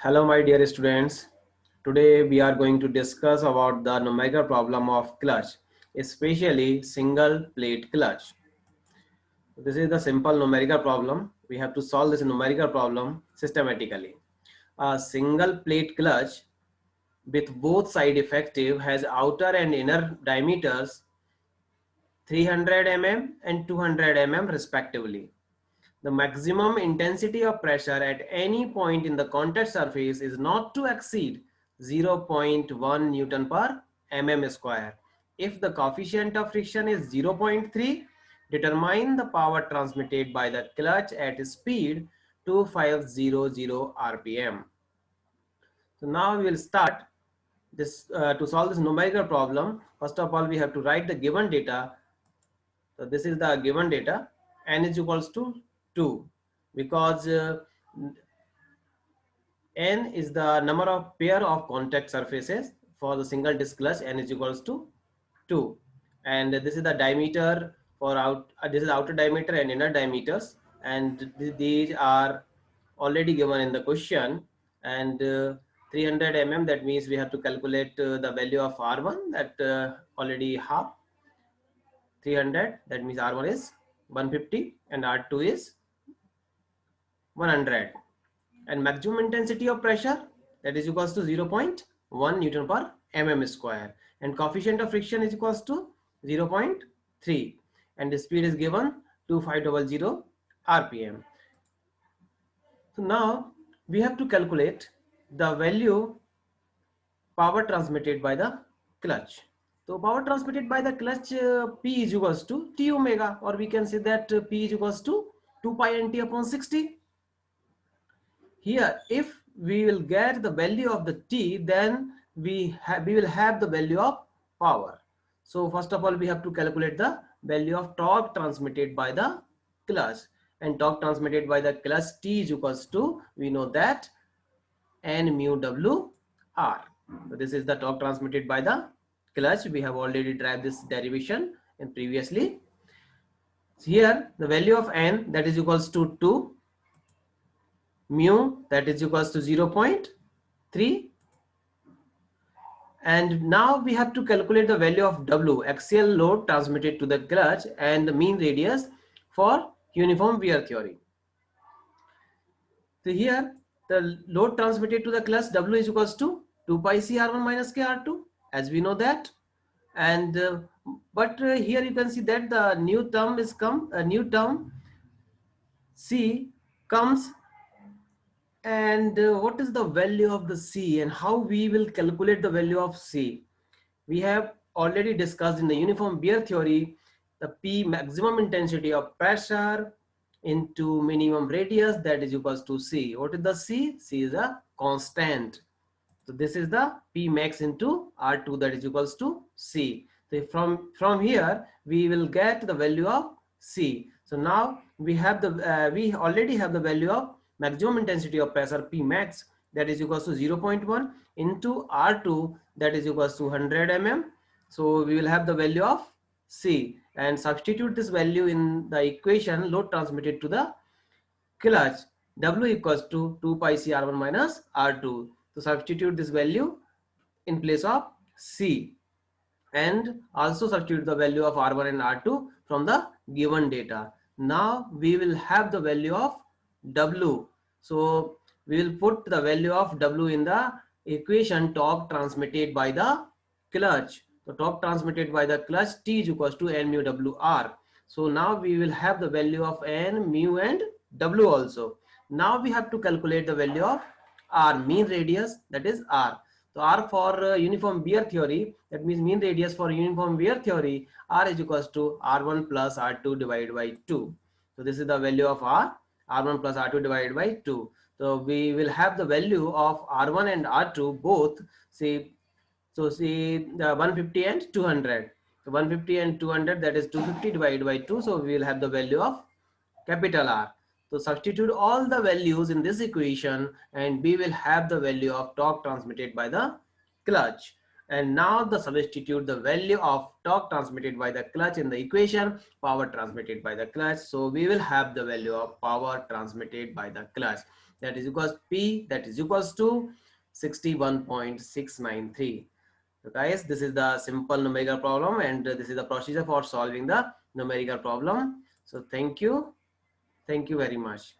Hello, my dear students. Today we are going to discuss about the numerical problem of clutch, especially single plate clutch. This is the simple numerical problem. We have to solve this numerical problem systematically. A single plate clutch with both side effective has outer and inner diameters 300 mm and 200 mm respectively. The maximum intensity of pressure at any point in the contact surface is not to exceed 0.1 Newton per mm square. If the coefficient of friction is 0.3, determine the power transmitted by the clutch at speed 2500 rpm. So now we will start this to solve this numerical problem. First of all, we have to write the given data. So this is the given data. N is equals to 2 because N is the number of pair of contact surfaces for the single disc clutch. N is equals to 2, and this is the diameter for this is outer diameter and inner diameters, and these are already given in the question. And 300 mm, that means we have to calculate the value of R1, that already half 300, that means R1 is 150 and R2 is 100, and maximum intensity of pressure, that is equals to 0.1 Newton per mm square, and coefficient of friction is equals to 0.3, and the speed is given 2500 rpm. So now we have to calculate the value power transmitted by the clutch. So power transmitted by the clutch, P is equals to T omega, or we can say that P is equals to 2 pi nt upon 60. Here, if we will get the value of the T, then we will have the value of power. So first of all, we have to calculate the value of torque transmitted by the clutch, and torque transmitted by the clutch T is equals to, we know that, N mu W R. So this is the torque transmitted by the clutch. We have already derived this derivation in previously. So here the value of N, that is equals to 2, mu, that is equals to 0.3, and now we have to calculate the value of W, axial load transmitted to the clutch, and the mean radius for uniform wear theory. So here the load transmitted to the clutch W is equals to 2 pi c R1 minus k R2, as we know that. And but here you can see that the new term is new term C comes. And what is the value of the C, and how we will calculate the value of C? We have already discussed in the uniform wear theory the P, maximum intensity of pressure into minimum radius, that is equals to C. What is the C? C is a constant. So this is the P max into R2, that is equals to C. So from here we will get the value of C. So now we have the we already have the value of maximum intensity of pressure P max, that is equals to 0.1 into R2, that is equals to 100 mm. So we will have the value of C, and substitute this value in the equation load transmitted to the clutch. W equals to 2 pi c R1 minus R2. So substitute this value in place of C, and also substitute the value of R1 and R2 from the given data. Now we will have the value of W. So we will put the value of W in the equation torque transmitted by the clutch. So torque transmitted by the clutch T is equals to N mu W R. So now we will have the value of N, mu and W also. Now we have to calculate the value of R, mean radius, that is R. So R for uniform wear theory, that means mean radius for uniform wear theory, R is equals to R1 plus R2 divided by 2. So this is the value of R, R1 plus R2 divided by 2. So we will have the value of R1 and R2 both, say, so see the 150 and 200. So 150 and 200, that is 250 divided by 2. So we will have the value of capital R. So substitute all the values in this equation, and we will have the value of torque transmitted by the clutch. And now the substitute the value of torque transmitted by the clutch in the equation, power transmitted by the clutch. So we will have the value of power transmitted by the clutch, that is equals P, that is equals to 61.693. So guys, this is the simple numerical problem, and this is the procedure for solving the numerical problem. So thank you very much.